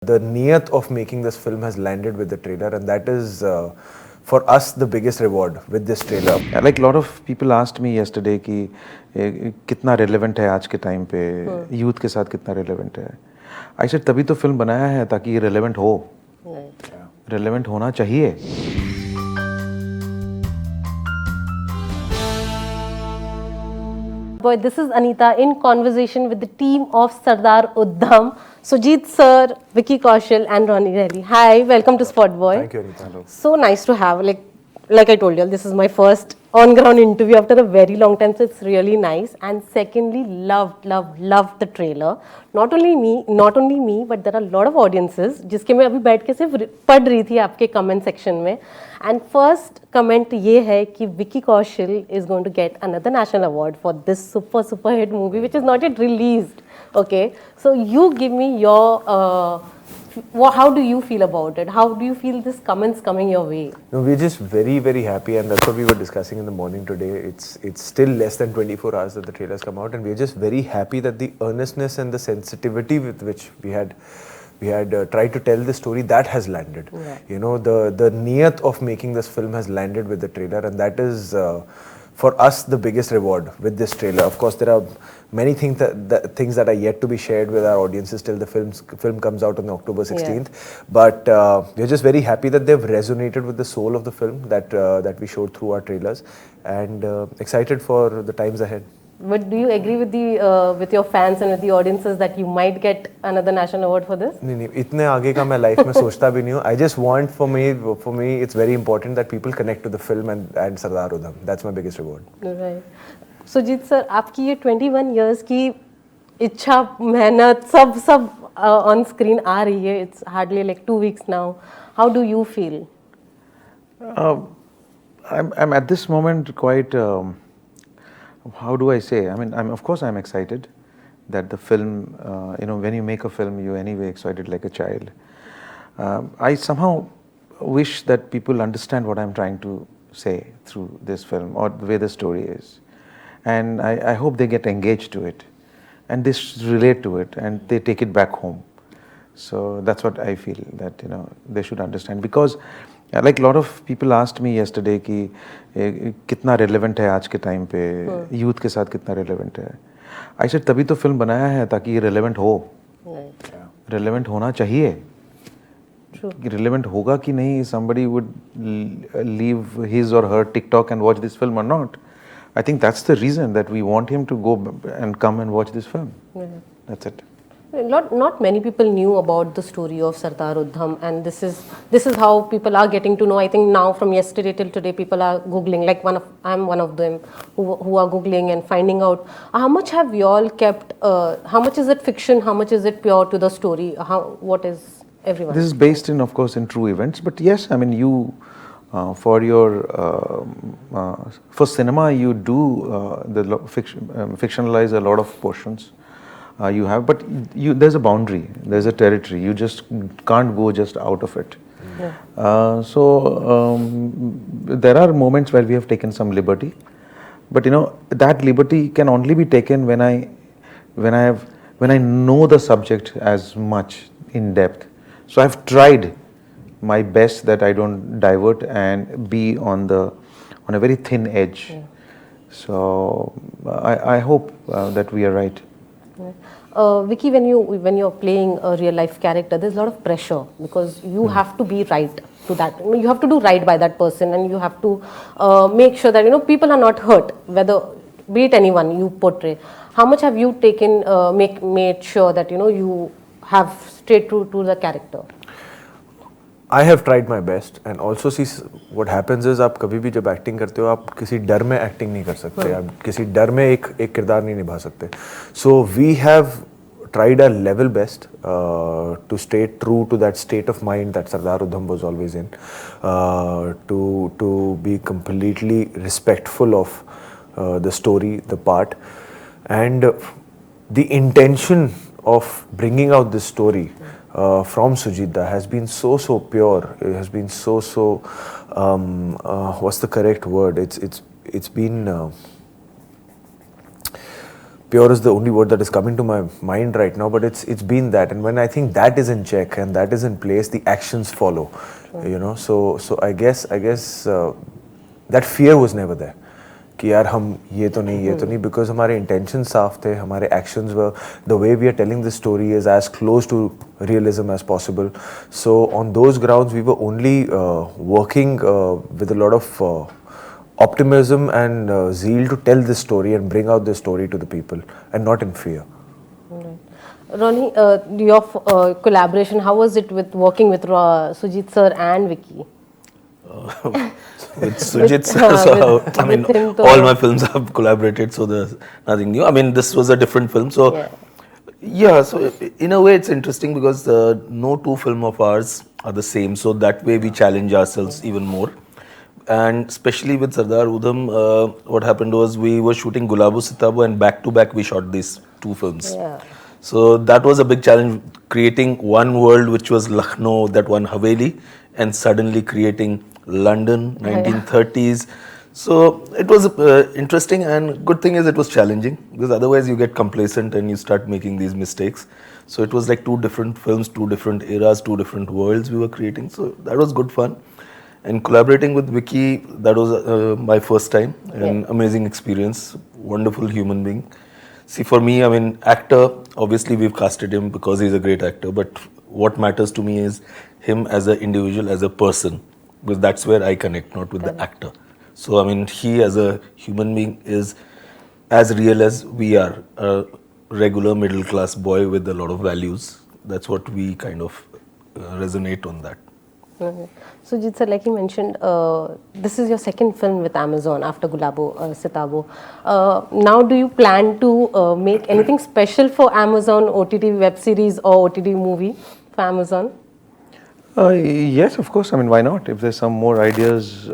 The niyat of making this film has landed with the trailer, and that is for us the biggest reward with this trailer. Like a lot of people asked me yesterday कि कितना relevant है आज के time पे, youth के साथ कितना relevant है. I said तभी तो film बनाया है ताकि ये relevant हो. Relevant होना चाहिए. Boy, this is Anita in conversation with the team of Sardar Udham, Sujit sir, Vicky Kaushal and Ronnie Reddy. Hi, welcome to Spot Boy. Thank you, Anita. Hello. So nice to have, like I told you, this is my first on-ground interview after a very long time, so it's really nice. And secondly, loved the trailer. Not only me, but there are a lot of audiences जिसके मैं अभी बैठ के सिर्फ पढ़ रही थी आपके comment section में. And first comment ये है कि Vicky Kaushal is going to get another national award for this super hit movie which is not yet released. Okay, so you give me your how do you feel about it? How do you feel this comments coming your way? No, we're just very happy, and that's what we were discussing in the morning today. It's still less than 24 hours that the trailers come out, and we're just very happy that the earnestness and the sensitivity with which we had tried to tell the story, that has landed. Yeah. You know, the niyat of making this film has landed with the trailer, and that is for us the biggest reward with this trailer. Of course, there are many things that are yet to be shared with our audiences till the film comes out on October 16th. Yeah. But we're just very happy that they've resonated with the soul of the film that we showed through our trailers, and excited for the times ahead. But do you agree with with your fans and with the audiences that you might get another national award for this? नहीं इतने आगे का मैं life में सोचता भी नहीं हूँ. I just want for me it's very important that people connect to the film and Sardar Udham. That's my biggest reward. Right. Sujit sir, आपकी ये 21 years की इच्छा मेहनत सब on screen आ रही है. It's hardly like 2 weeks now. How do you feel? I'm at this moment quite. How do I say? I mean, of course I'm excited that the film, when you make a film, you anyway excited like a child. I somehow wish that people understand what I'm trying to say through this film or the way the story is. And I hope they get engaged to it and they relate to it and they take it back home. So that's what I feel that, they should understand. Because like a lot of people asked me yesterday कि कितना relevant है आज के time पे, youth के साथ कितना relevant है. I said तभी तो film बनाया है ताकि ये relevant हो. Relevant होना चाहिए. Relevant होगा कि नहीं, somebody would leave his or her TikTok and watch this film or not. I think that's the reason that we want him to go and come and watch this film. That's it. Not many people knew about the story of Sardar Udham, and this is how people are getting to know. I think now from yesterday till today, people are googling. Like I'm one of them who are googling and finding out how much have you all kept. How much is it fiction? How much is it pure to the story? What is everyone? This is based in, of course, in true events. But yes, I mean you. For your for cinema, you do fictionalize a lot of portions. You have, but there's a boundary, there's a territory. You just can't go just out of it. Yeah. There are moments where we have taken some liberty, but that liberty can only be taken when I know the subject as much in depth. So I've tried my best that I don't divert and be on a very thin edge. Yeah. So I hope that we are right. Vicky, when you're playing a real life character, there's a lot of pressure because you have to be right to that. You have to do right by that person, and you have to make sure that people are not hurt, whether be it anyone you portray. How much have you taken made sure that you have stayed true to the character? I have tried my best, and also see what happens is आप कभी भी जब acting करते हो आप किसी डर में एक्टिंग नहीं कर सकते, आप किसी डर में एक किरदार नहीं निभा सकते. So we have tried our level best to stay true to that state of mind that Sardar Udham was always in, to be completely respectful of the story, the part, and the intention of bringing out this story from Sujit Da has been so pure. It has been so what's the correct word? It's been pure is the only word that is coming to my mind right now, but it's been that. And when I think that is in check and that is in place, the actions follow. You know, so I guess that fear was never there. कि यार हम ये तो नहीं because हमारे intentions साफ थे, हमारे actions were, the way we are telling the story is as close to realism as possible. So on those grounds we were only working with a lot of optimism and zeal to tell this story and bring out this story to the people and not in fear. Ronnie, your collaboration, how was it with working with Sujit sir and Vicky? With Sujit sir, so I mean, all my films have collaborated, so there's nothing new. I mean, this was a different film, so yeah. So in a way, it's interesting because no two film of ours are the same. So that way, we challenge ourselves even more. And especially with Sardar Udham, what happened was we were shooting Gulabo Sitabo, and back to back we shot these two films. Yeah. So that was a big challenge, creating one world which was Lucknow, that one Haveli, and suddenly creating London, 1930s. So it was interesting, and good thing is it was challenging, because otherwise you get complacent and you start making these mistakes. So it was like two different films, two different eras, two different worlds we were creating. So that was good fun. And collaborating with Vicky, that was my first time, an amazing experience, wonderful human being. See, for me, I mean, actor, obviously we've casted him because he's a great actor, but what matters to me is him as an individual, as a person, because that's where I connect, not with the actor. So, I mean, he as a human being is as real as we are, a regular middle class boy with a lot of values. That's what we kind of resonate on that. Sujit sir, like you mentioned, this is your second film with Amazon after Gulabo Sitabo. Now, do you plan to make anything special for Amazon OTT web series or OTT movie for Amazon? Yes, of course. I mean, why not? If there's some more ideas,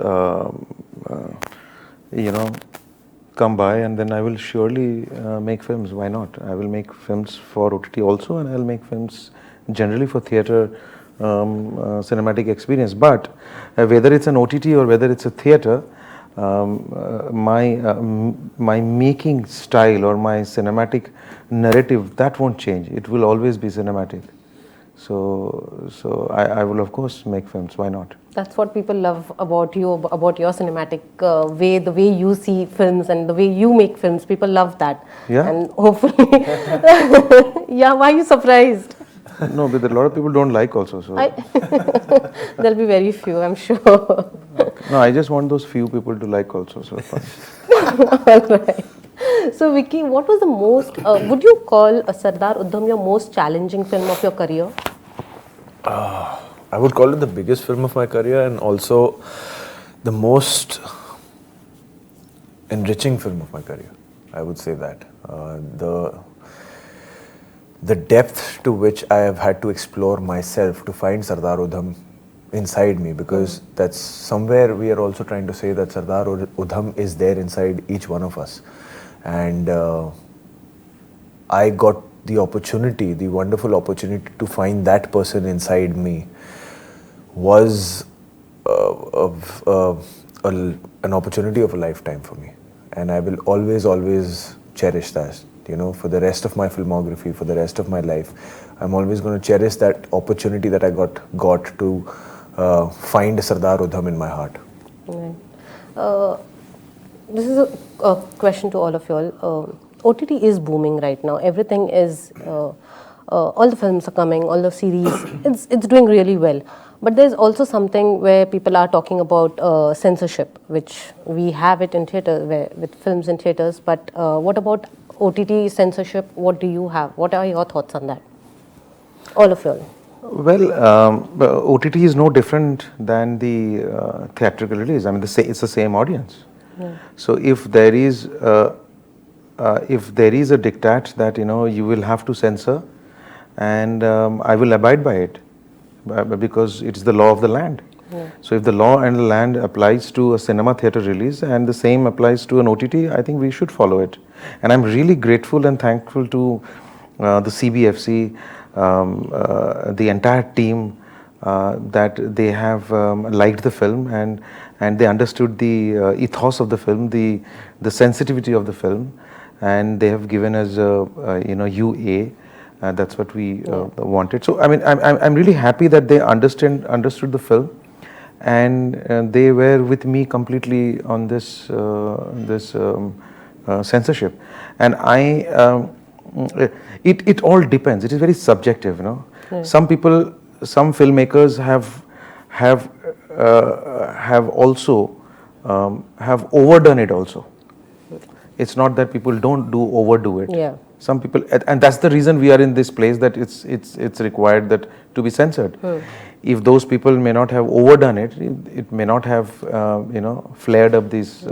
come by, and then I will surely make films. Why not? I will make films for OTT also, and I'll make films generally for theatre. Cinematic experience, but whether it's an OTT or whether it's a theatre, my making style or my cinematic narrative, that won't change. It will always be cinematic. So I will of course make films. Why not? That's what people love about you, about your cinematic way, the way you see films and the way you make films. People love that. Yeah. And hopefully, yeah. Why are you surprised? No, but a lot of people don't like also. So There'll be very few, I'm sure. no, I just want those few people to like also. So All right. So, Vicky, what was the most? Would you call Sardar Udham your most challenging film of your career? I would call it the biggest film of my career and also the most enriching film of my career. I would say that. The depth to which I have had to explore myself to find Sardar Udham inside me, because that's somewhere we are also trying to say that Sardar Udham is there inside each one of us. And I got the opportunity, the wonderful opportunity to find that person inside me was an opportunity of a lifetime for me. And I will always cherish that. You know, for the rest of my filmography, for the rest of my life, I'm always going to cherish that opportunity that I got to find Sardar Udham in my heart. Right. This is a question to all of you all. OTT is booming right now. Everything is, all the films are coming, all the series, it's doing really well. But there's also something where people are talking about censorship, which we have it in theatre, with films in theatres. But what about OTT censorship? What do you have? What are your thoughts on that? All of you all. Well, OTT is no different than the theatrical release. I mean, it's the same audience. Yeah. So if there is a diktat that you will have to censor, and I will abide by it, because it's the law of the land. Yeah. So if the law and the land applies to a cinema theatre release and the same applies to an OTT, I think we should follow it. And I'm really grateful and thankful to the CBFC, the entire team, that they have liked the film and they understood the ethos of the film, the sensitivity of the film, and they have given us UA. That's what we wanted. So I mean, I'm really happy that they understood the film, and they were with me completely on this censorship. And it all depends. It is very subjective, you know. Some people, some filmmakers have also have overdone it also. It's not that people don't overdo it. Yeah. Some people, and that's the reason we are in this place, that it's required that to be censored. If those people may not have overdone it, it may not have flared up these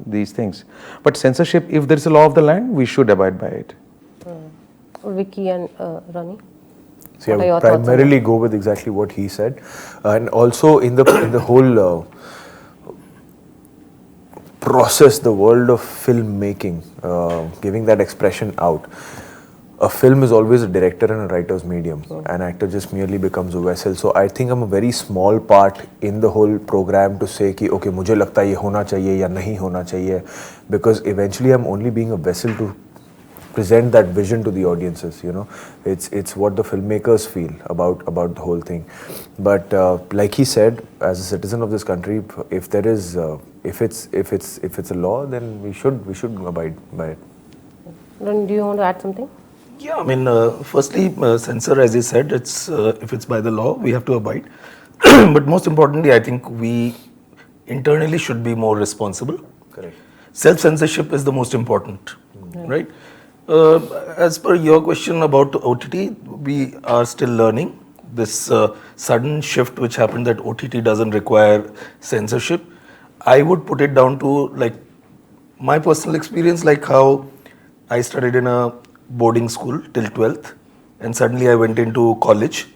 these things. But censorship, if there is a law of the land, we should abide by it. Vicky and Ronnie? See, I What are your would thoughts on primarily go with exactly what he said, and also in the whole process, the world of filmmaking, giving that expression out. A film is always a director and a writer's medium. An actor just merely becomes a vessel. So I think I'm a very small part in the whole program to say कि okay, मुझे लगता है ये होना चाहिए या नहीं होना चाहिए, because eventually I'm only being a vessel to present that vision to the audiences. You know, it's what the filmmakers feel about the whole thing. But like he said, as a citizen of this country, if there is if it's a law, then we should abide by it. Ronnie, do you want to add something? Yeah, I mean, firstly, censor, as you said, it's if it's by the law, we have to abide. But most importantly, I think we internally should be more responsible. Correct. Self-censorship is the most important, right? As per your question about OTT, we are still learning. This sudden shift which happened, that OTT doesn't require censorship, I would put it down to like my personal experience, like how I studied in a boarding school till 12th, and suddenly I went into college,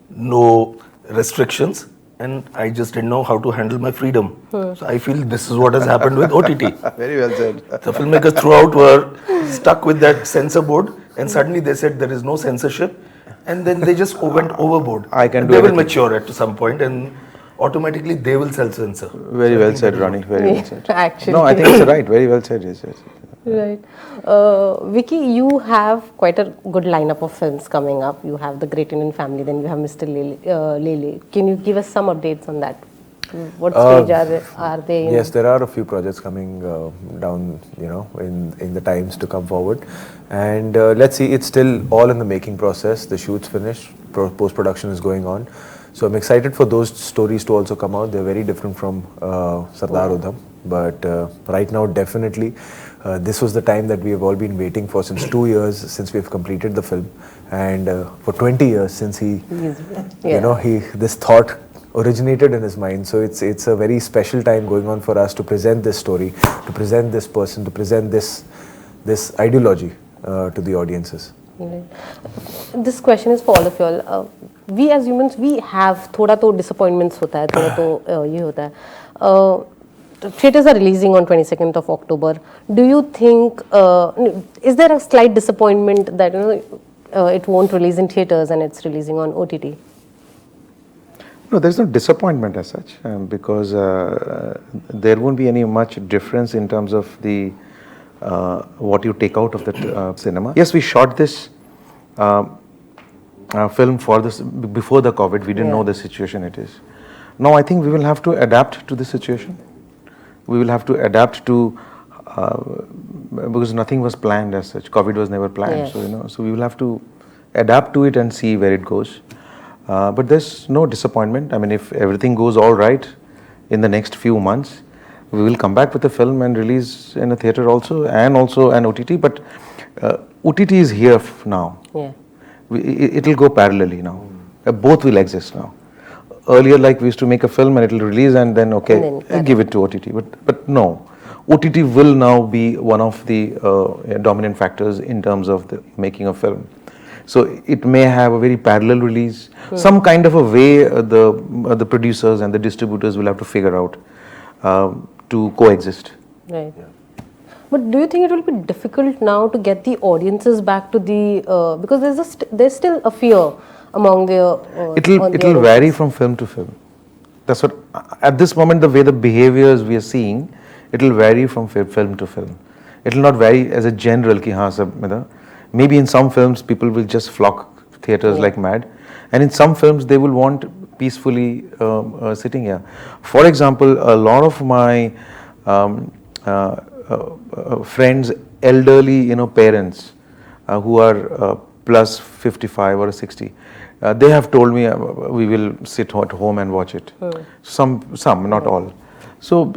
no restrictions, and I just didn't know how to handle my freedom. So I feel this is what has happened with OTT. Very well said. The filmmakers throughout were stuck with that censor board, and suddenly they said there is no censorship, and then they just went overboard. I can do They will anything. mature at some point, and automatically they will self-censor. Very well said, Ronnie. Very well said. Actually. No, I think it's right. Very well said. Yes. Right. Vicky, you have quite a good lineup of films coming up. You have The Great Indian Family, then you have Mr. Lele. Can you give us some updates on that? What stage are they in? Yes, there are a few projects coming down, in the times to come forward. And let's see, it's still all in the making process. The shoot's finished, post-production is going on. So I'm excited for those stories to also come out. They're very different from Sardar Udham. But right now, definitely, this was the time that we have all been waiting for since 2 years since we've completed the film. And for 20 years since this thought originated in his mind. So it's a very special time going on for us to present this story, to present this person, to present this ideology to the audiences. Right. This question is for all of you all. We as humans, we have थोड़ा तो disappointments होता है, थोड़ा तो ये होता है. Theatres are releasing on 22nd of October. Do you think, is there a slight disappointment that it won't release in theatres and it's releasing on OTT? No, there's no disappointment as such, because there won't be any much difference in terms of the what you take out of the cinema. Yes, we shot this film for this before the COVID. We didn't know the situation it is. Now I think we will have to adapt to the situation. We will have to adapt to because nothing was planned as such. COVID was never planned, so we will have to adapt to it and see where it goes. But there's no disappointment. I mean, if everything goes all right in the next few months, we will come back with the film and release in a theatre also, and also an OTT. But OTT is here now. Yeah. It will go parallelly now. Both will exist now. Earlier, like we used to make a film and it will release and then give it to OTT. But no, OTT will now be one of the dominant factors in terms of the making a film. So it may have a very parallel release. Some kind of a way the producers and the distributors will have to figure out to coexist. Right. Yeah. But do you think it will be difficult now to get the audiences back to the because there's still a fear among the it'll vary from film to film. That's what at this moment, the way the behaviors we are seeing, it'll vary from film to film. It will not vary as a general ki हाँ सब मतलब. Maybe in some films people will just flock theaters like mad, and in some films they will want peacefully sitting here. For example, a lot of my friends, elderly, parents who are plus 55 or 60, they have told me we will sit at home and watch it. Some, not all. So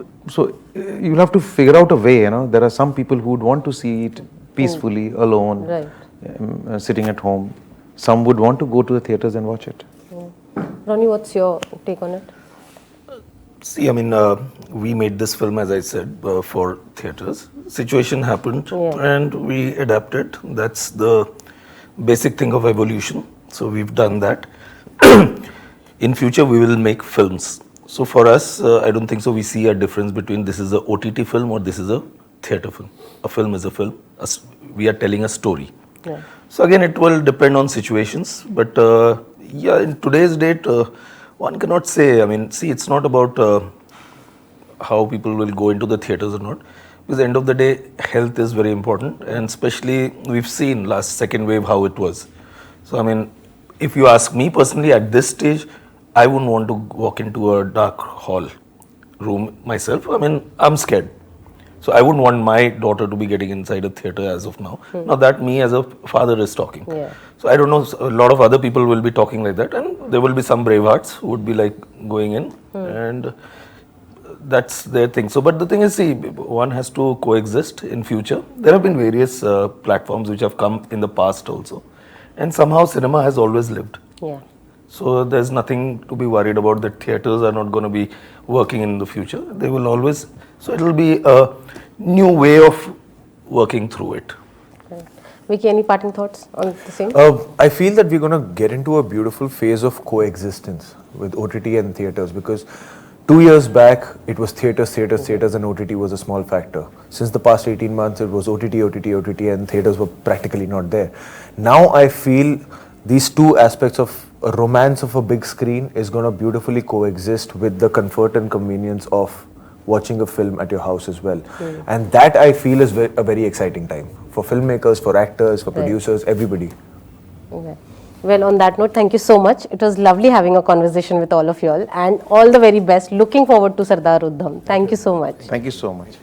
you'll have to figure out a way. There are some people who would want to see it peacefully, alone, Right. Sitting at home. Some would want to go to the theaters and watch it. Ronnie, what's your take on it? See, I mean, we made this film, as I said, for theaters. Situation happened and we adapted. That's the basic thing of evolution. So we've done that. In future, we will make films. So for us, I don't think so. We see a difference between this is a OTT film or this is a theater film. A film is a film. We are telling a story. Yeah. So again, it will depend on situations. But yeah, in today's date, one cannot say. I mean, see, it's not about how people will go into the theaters or not. Because at the end of the day, health is very important. And especially, we've seen last second wave how it was. So I mean, if you ask me personally, at this stage, I wouldn't want to walk into a dark hall room myself. I mean, I'm scared. So I wouldn't want my daughter to be getting inside a theater as of now. Now that me as a father is talking. Yeah. So I don't know, a lot of other people will be talking like that, and there will be some brave hearts who would be like going in, and that's their thing. So, but the thing is, see, one has to coexist in future. There have been various platforms which have come in the past also, and somehow cinema has always lived. Yeah. So there's nothing to be worried about that theaters are not going to be working in the future. They will always, so it will be a new way of working through it. Right. Vicky, any parting thoughts on the same? I feel that we're going to get into a beautiful phase of coexistence with OTT and theaters, because 2 years back it was theaters, and OTT was a small factor. Since the past 18 months it was OTT, and theaters were practically not there. Now I feel these two aspects of a romance of a big screen is going to beautifully coexist with the comfort and convenience of watching a film at your house as well. And that I feel is a very exciting time for filmmakers, for actors, for producers, everybody. Okay. Well, on that note, thank you so much. It was lovely having a conversation with all of you all, and all the very best. Looking forward to Sardar Udham. Thank you so much. Thank you so much.